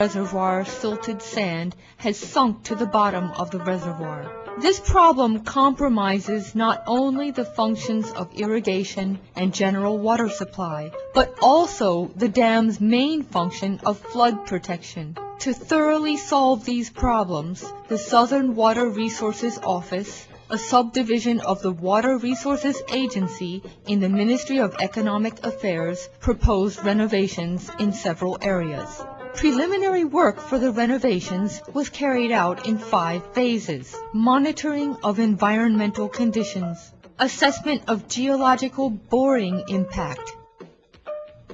reservoir silted sand has sunk to the bottom of the reservoir. This problem compromises not only the functions of irrigation and general water supply, but also the dam's main function of flood protection. To thoroughly solve these problems, the Southern Water Resources Office, a subdivision of the Water Resources Agency in the Ministry of Economic Affairs, proposed renovations in several areas. Preliminary work for the renovations was carried out in 5 phases: monitoring of environmental conditions, assessment of geological boring impact,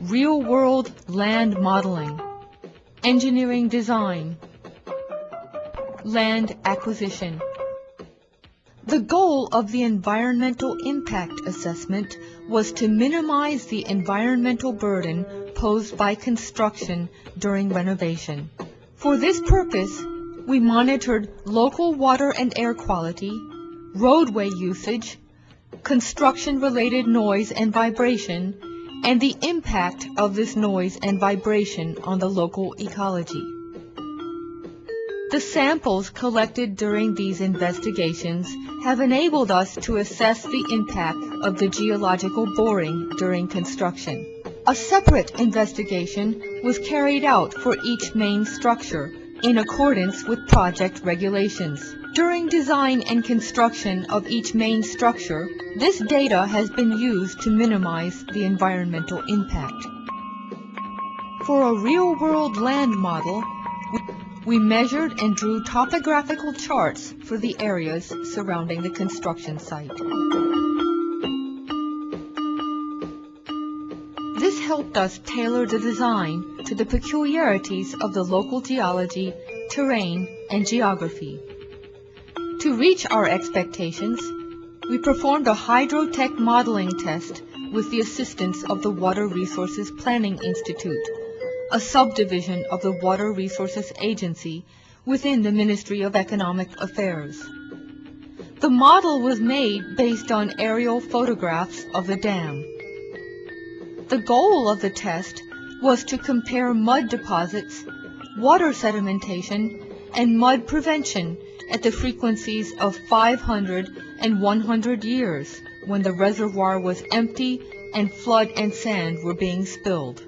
real-world land modeling, engineering design, land acquisition. The goal of the environmental impact assessment was to minimize the environmental burden posed by construction during renovation. For this purpose, we monitored local water and air quality, roadway usage, construction-related noise and vibration, and the impact of this noise and vibration on the local ecology. The samples collected during these investigations have enabled us to assess the impact of the geological boring during construction. A separate investigation was carried out for each main structure in accordance with project regulations. During design and construction of each main structure, this data has been used to minimize the environmental impact. For a real-world land model, we measured and drew topographical charts for the areas surrounding the construction site. This helped us tailor the design to the peculiarities of the local geology, terrain, and geography. To reach our expectations, we performed a hydrotech modeling test with the assistance of the Water Resources Planning Institute, a subdivision of the Water Resources Agency within the Ministry of Economic Affairs. The model was made based on aerial photographs of the dam. The goal of the test was to compare mud deposits, water sedimentation, and mud prevention at the frequencies of 500 and 100 years when the reservoir was empty and flood and sand were being spilled.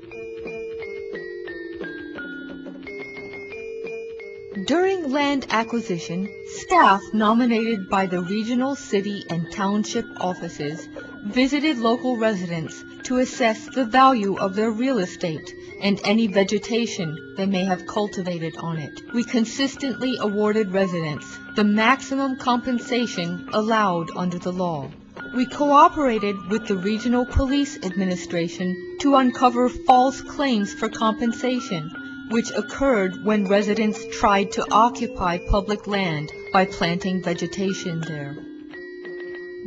During land acquisition, staff nominated by the regional city and township offices visited local residents to assess the value of their real estate and any vegetation they may have cultivated on it. We consistently awarded residents the maximum compensation allowed under the law. We cooperated with the Regional Police Administration to uncover false claims for compensation, which occurred when residents tried to occupy public land by planting vegetation there.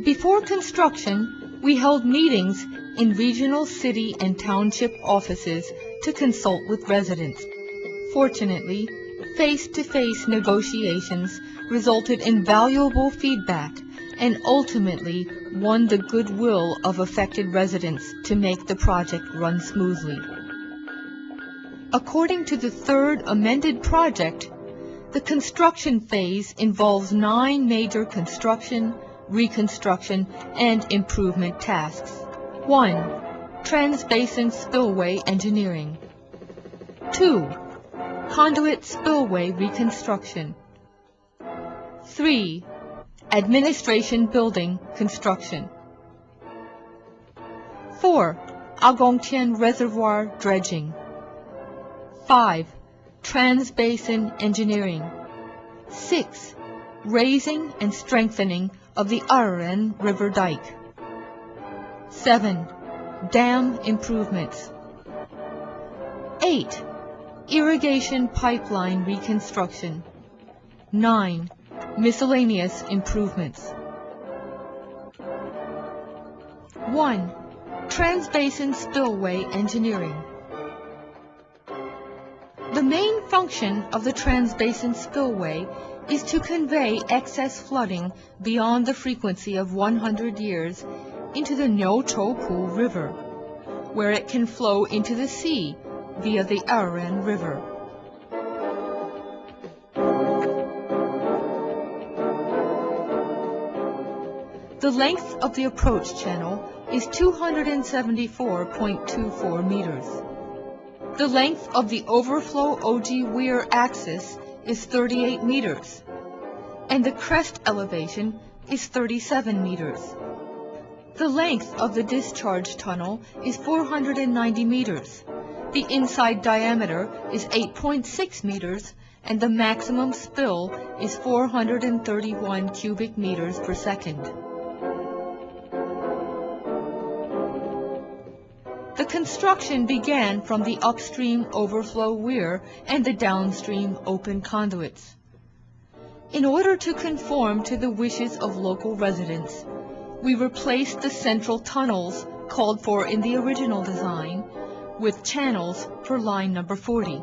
Before construction, we held meetings in regional city and township offices to consult with residents. Fortunately, face-to-face negotiations resulted in valuable feedback and ultimately won the goodwill of affected residents to make the project run smoothly. According to the third amended project, the construction phase involves 9 major construction, reconstruction, and improvement tasks. 1. Transbasin spillway engineering. 2. Conduit spillway reconstruction. 3. Administration building construction. 4. Agongtian reservoir dredging. 5. Transbasin engineering. 6. Raising and strengthening of the Araran River dike. 7. Dam improvements. 8. Irrigation pipeline reconstruction. 9. Miscellaneous improvements. 1. Transbasin spillway engineering. The main function of the transbasin spillway is to convey excess flooding beyond the frequency of 100 years into the Nyochopu River, where it can flow into the sea via the Araran River. The length of the approach channel is 274.24 meters. The length of the overflow OG weir axis is 38 meters, and the crest elevation is 37 meters. The length of the discharge tunnel is 490 meters. The inside diameter is 8.6 meters, and the maximum spill is 431 cubic meters per second. The construction began from the upstream overflow weir and the downstream open conduits. In order to conform to the wishes of local residents, we replaced the central tunnels called for in the original design with channels for line number 40.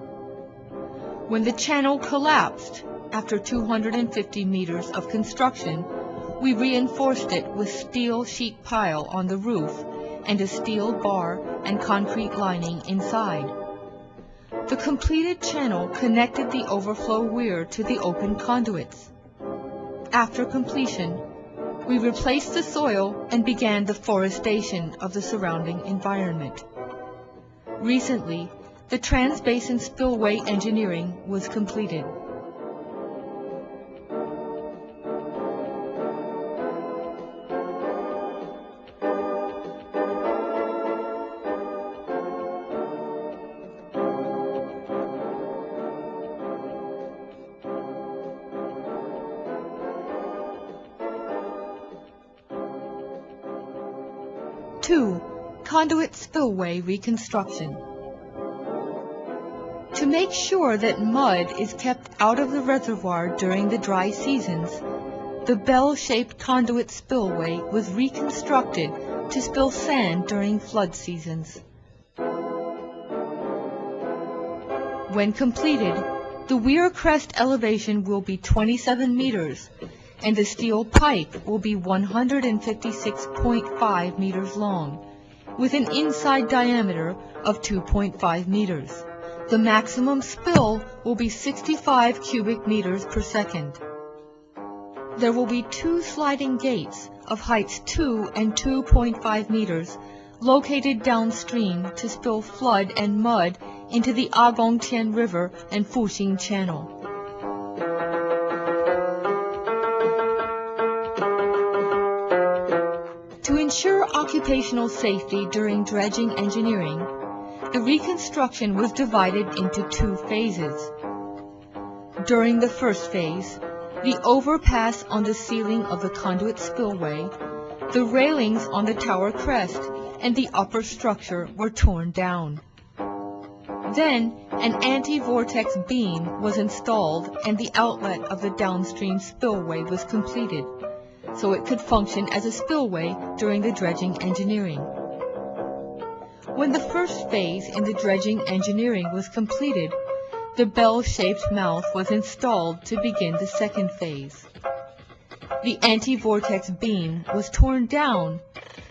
When the channel collapsed after 250 meters of construction, we reinforced it with steel sheet pile on the roof and a steel bar and concrete lining inside. The completed channel connected the overflow weir to the open conduits. After completion, we replaced the soil and began the forestation of the surrounding environment. Recently, the Trans-Basin Spillway engineering was completed. Two, conduit spillway reconstruction. To make sure that mud is kept out of the reservoir during the dry seasons, the bell-shaped conduit spillway was reconstructed to spill sand during flood seasons. When completed, the weir crest elevation will be 27 meters, and the steel pipe will be 156.5 meters long, with an inside diameter of 2.5 meters. The maximum spill will be 65 cubic meters per second. There will be two sliding gates of heights 2 and 2.5 meters located downstream to spill flood and mud into the Agongtian River and Fuxing Channel. To ensure occupational safety during dredging engineering, the reconstruction was divided into two phases. During the first phase, the overpass on the ceiling of the conduit spillway, the railings on the tower crest, and the upper structure were torn down. Then, an anti-vortex beam was installed and the outlet of the downstream spillway was completed, so it could function as a spillway during the dredging engineering. When the first phase in the dredging engineering was completed, the bell-shaped mouth was installed to begin the second phase. The anti-vortex beam was torn down,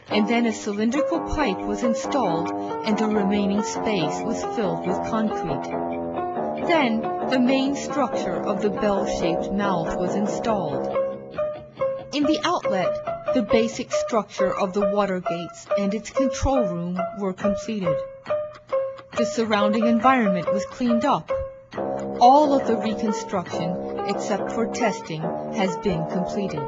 and then a cylindrical pipe was installed and the remaining space was filled with concrete. Then, the main structure of the bell-shaped mouth was installed. In the outlet, the basic structure of the water gates and its control room were completed. The surrounding environment was cleaned up. All of the reconstruction, except for testing, has been completed.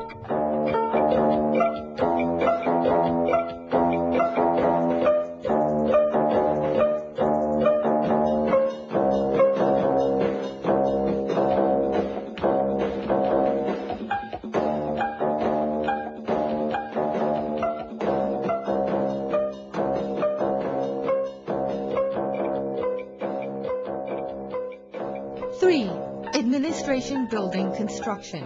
Three, administration building construction.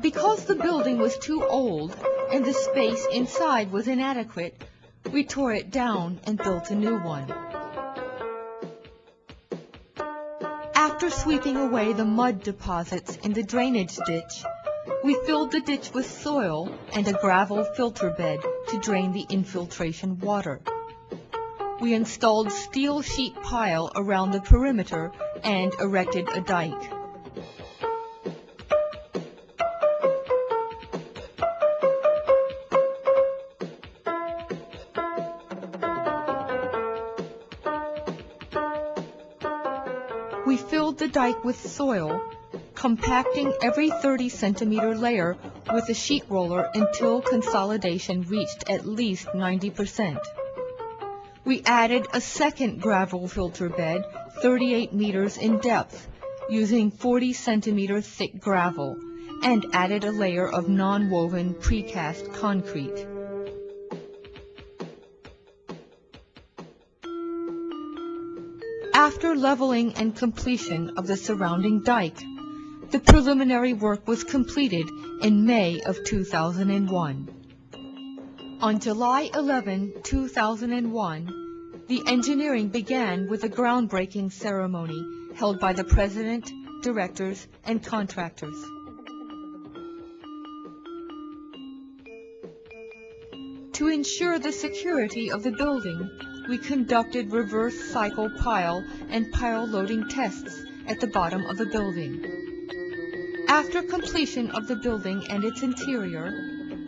Because the building was too old and the space inside was inadequate, we tore it down and built a new one. After sweeping away the mud deposits in the drainage ditch, we filled the ditch with soil and a gravel filter bed to drain the infiltration water. We installed steel sheet pile around the perimeter and erected a dike. we filled the dike with soil, compacting every 30-centimeter layer with a sheet roller until consolidation reached at least 90%. We added a second gravel filter bed, 38 meters in depth, using 40-centimeter thick gravel, and added a layer of non-woven precast concrete. After leveling and completion of the surrounding dike, the preliminary work was completed in May of 2001. On July 11, 2001, the engineering began with a groundbreaking ceremony held by the President, directors, and contractors. To ensure the security of the building, we conducted reverse cycle pile and pile loading tests at the bottom of the building. After completion of the building and its interior,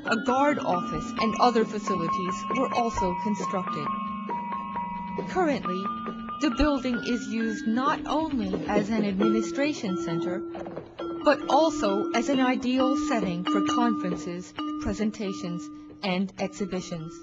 a guard office and other facilities were also constructed. Currently, the building is used not only as an administration center, but also as an ideal setting for conferences, presentations, and exhibitions.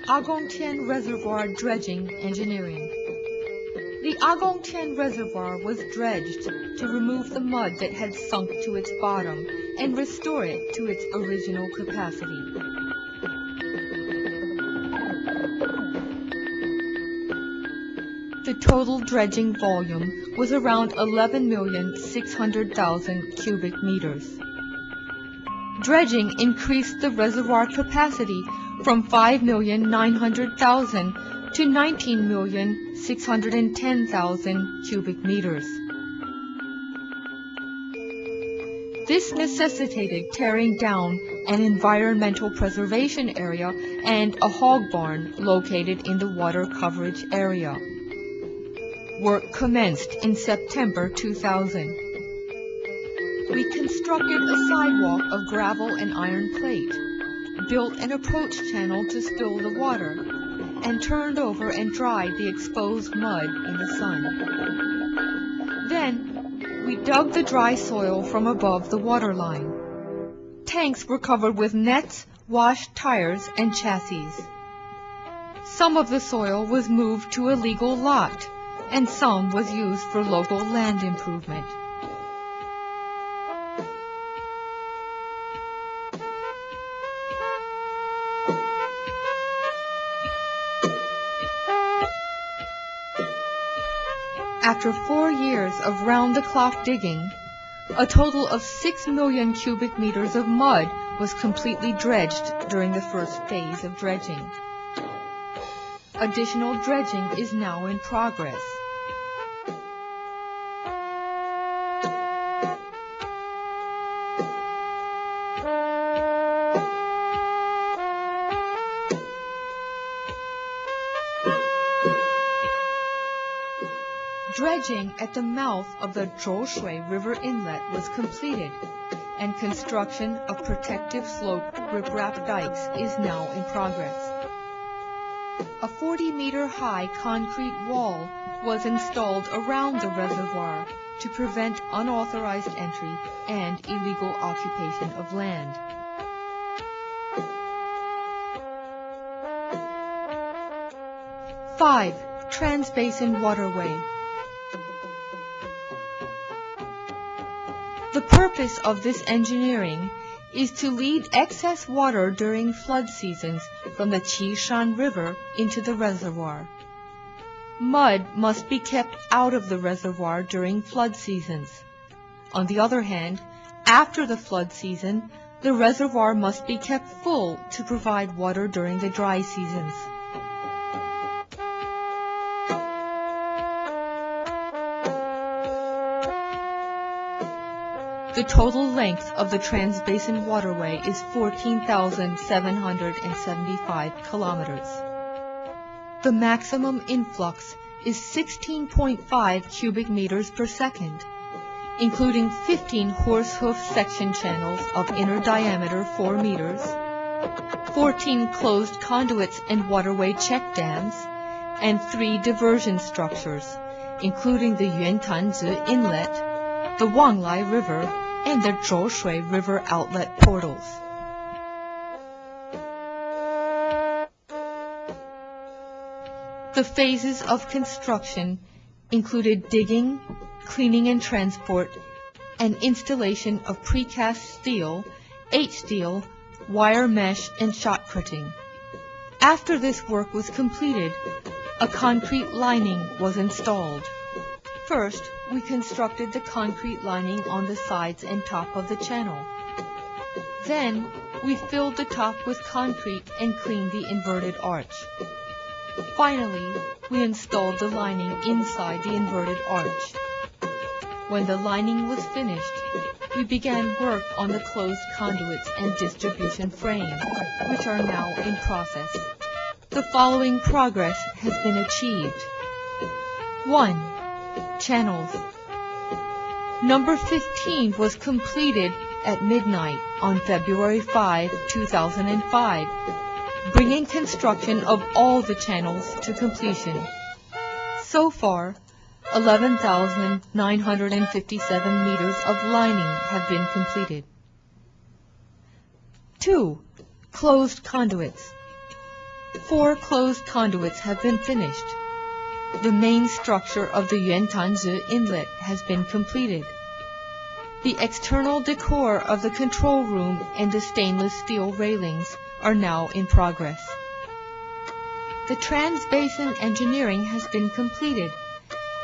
Agongtian Reservoir Dredging Engineering. The Agongtian Reservoir was dredged to remove the mud that had sunk to its bottom and restore it to its original capacity. The total dredging volume was around 11,600,000 cubic meters. Dredging increased the reservoir capacity from 5,900,000 to 19,610,000 cubic meters. This necessitated tearing down an environmental preservation area and a hog barn located in the water coverage area. Work commenced in September 2000. We constructed a sidewalk of gravel and iron plate, built an approach channel to spill the water, and turned over and dried the exposed mud in the sun. Then, we dug the dry soil from above the water line. Tanks were covered with nets, washed tires, and chassis. Some of the soil was moved to a legal lot, and some was used for local land improvement. After 4 years of round-the-clock digging, a total of 6 million cubic meters of mud was completely dredged during the first phase of dredging. Additional dredging is now in progress. Dredging at the mouth of the Zhoushui River Inlet was completed, and construction of protective slope riprap dikes is now in progress. A 40-meter-high concrete wall was installed around the reservoir to prevent unauthorized entry and illegal occupation of land. Five, Trans-Basin Waterway. The purpose of this engineering is to lead excess water during flood seasons from the Qishan River into the reservoir. Mud must be kept out of the reservoir during flood seasons. On the other hand, After the flood season, the reservoir must be kept full to provide water during the dry seasons. The total length of the Trans-Basin Waterway is 14,775 kilometers. The maximum influx is 16.5 cubic meters per second, including 15 horsehoof section channels of inner diameter 4 meters, 14 closed conduits and waterway check dams, and 3 diversion structures, including the Yuantanzi Inlet, the Wanglai River, and the Zhoushui River outlet portals. The phases of construction included digging, cleaning and transport, and installation of precast steel, H-steel, wire mesh, and shotcreting. After this work was completed, a concrete lining was installed. First, we constructed the concrete lining on the sides and top of the channel. Then, we filled the top with concrete and cleaned the inverted arch. Finally, we installed the lining inside the inverted arch. When the lining was finished, we began work on the closed conduits and distribution frame, which are now in process. The following progress has been achieved. 1. Channels. Number 15 was completed at midnight on February 5, 2005, bringing construction of all the channels to completion. So far, 11,957 meters of lining have been completed. 2. Closed conduits. 4 closed conduits have been finished. The main structure of the Yuantanzi Inlet has been completed. The external decor of the control room and the stainless steel railings are now in progress. The Trans-Basin engineering has been completed,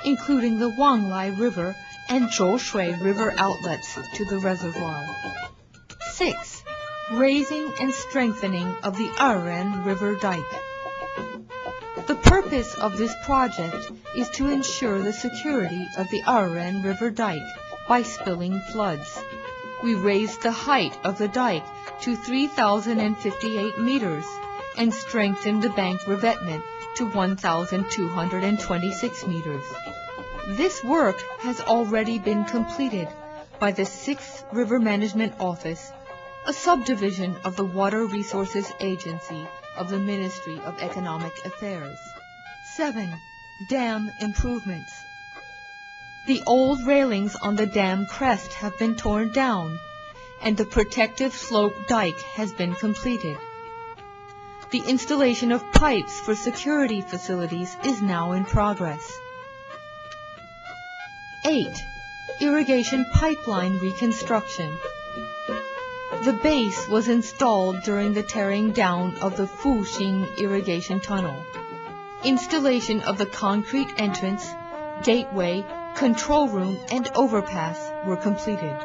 including the Wanglai River and Zhoushui River outlets to the reservoir. 6. Raising and strengthening of the Aran River dike. The purpose of this project is to ensure the security of the Aran River dike by spilling floods. We raised the height of the dike to 3,058 meters and strengthened the bank revetment to 1,226 meters. This work has already been completed by the 6th River Management Office, a subdivision of the Water Resources Agency of the Ministry of Economic Affairs. 7. Dam improvements. The old railings on the dam crest have been torn down, and the protective slope dike has been completed. The installation of pipes for security facilities is now in progress. 8. Irrigation pipeline reconstruction. The base was installed during the tearing down of the Fuxing irrigation tunnel. Installation of the concrete entrance, gateway, control room, and overpass were completed.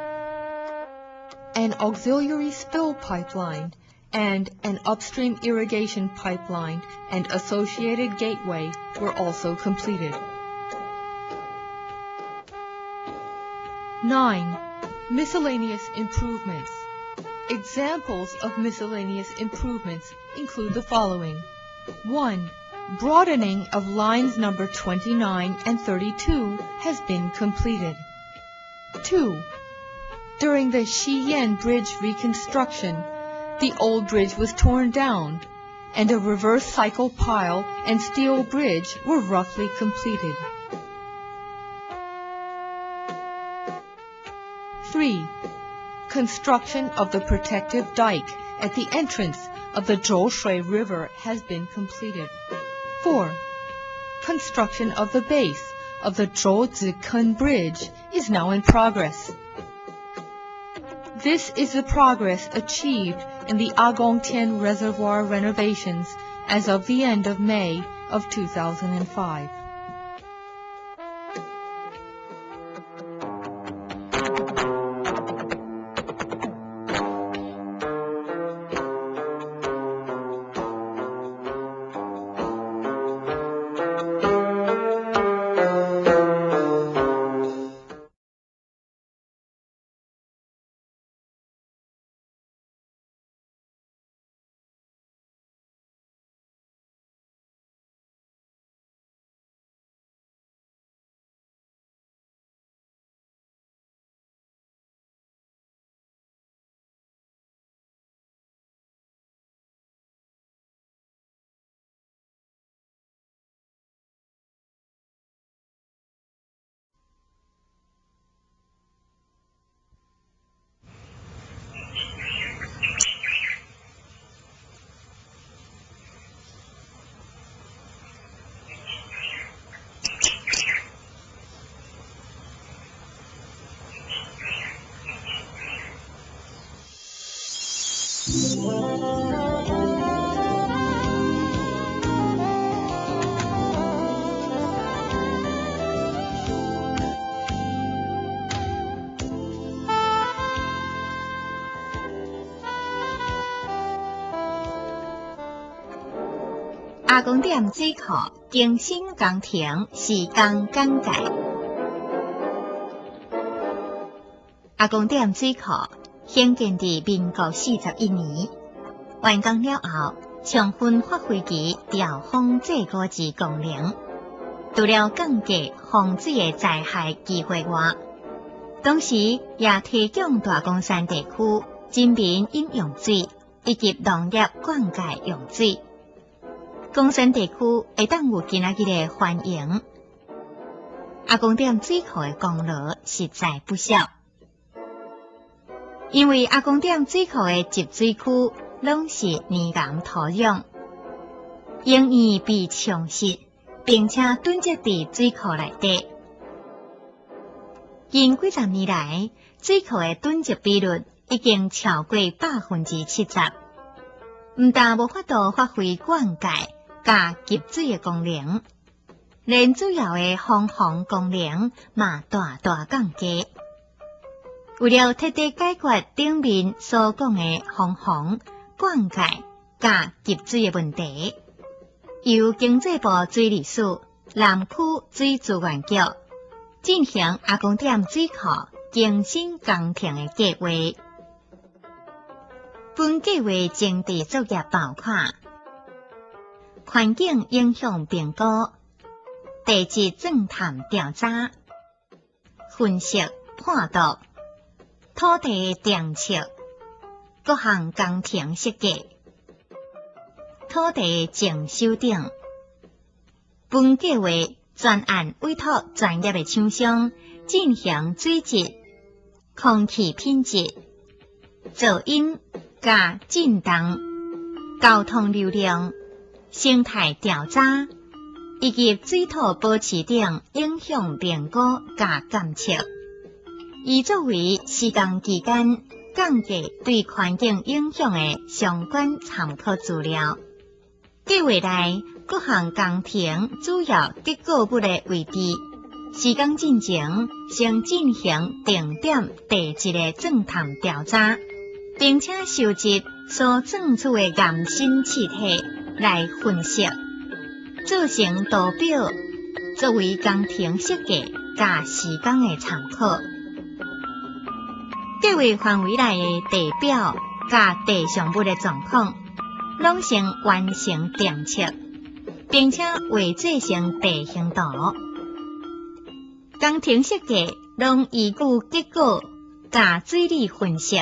An auxiliary spill pipeline and an upstream irrigation pipeline and associated gateway were also completed. 9. Miscellaneous improvements. Examples of miscellaneous improvements include the following. 1. Broadening of lines number 29 and 32 has been completed. 2. During the Xiyan Bridge reconstruction, the old bridge was torn down, and a reverse cycle pile and steel bridge were roughly completed. 3. Construction of the protective dike at the entrance of the Zhoushui River has been completed. 4. Construction of the base of the Zhouziken Bridge is now in progress. This is the progress achieved in the Agongtian Reservoir renovations as of the end of May of 2005. 阿公店水库更新工程时间简介。阿公店水库兴建伫民国41年，完工了后，充分发挥其调风制雨之功能。除了降低洪水的灾害机会外，同时也提供大公山地区人民饮用水以及农业灌溉用水。公山地区会当有今仔日的繁荣，阿公店水库的功劳实在不小。因为阿公店水库的集水区拢是泥岩土壤，用于被充实，并且囤积伫水库内底。近几十年来，水库的囤积比率已经超过70%，唔但无法度发挥灌溉甲集水的功能，连主要的防洪功能嘛大大降低。为了彻底解决顶面所讲的防洪、灌溉甲集水的问题，由经济部水利署南区水资源局进行阿公店水库更新工程的计划。本计划前置作业包括环境影响评估、地质侦探调查、分析判读、土地电测、各项工程设计、土地征收等。本计划专案委托专业的厂商进行水质、空气品质、噪音甲震动、交通流量、生态调查以及水土保持等影响评估甲监测，以作为施工期间降低对环境影响的相关参考资料。计划内各项工程主要结构物的位置、施工进程先进行定点地质的侦探调查，并且收集所证出的岩心气体来分析，做成图表，作为工程设计甲施工的参考。计划范围内的地表甲地上物的状况，拢先完成电测，并且画制成地形图。工程设计拢依据结构甲水理分析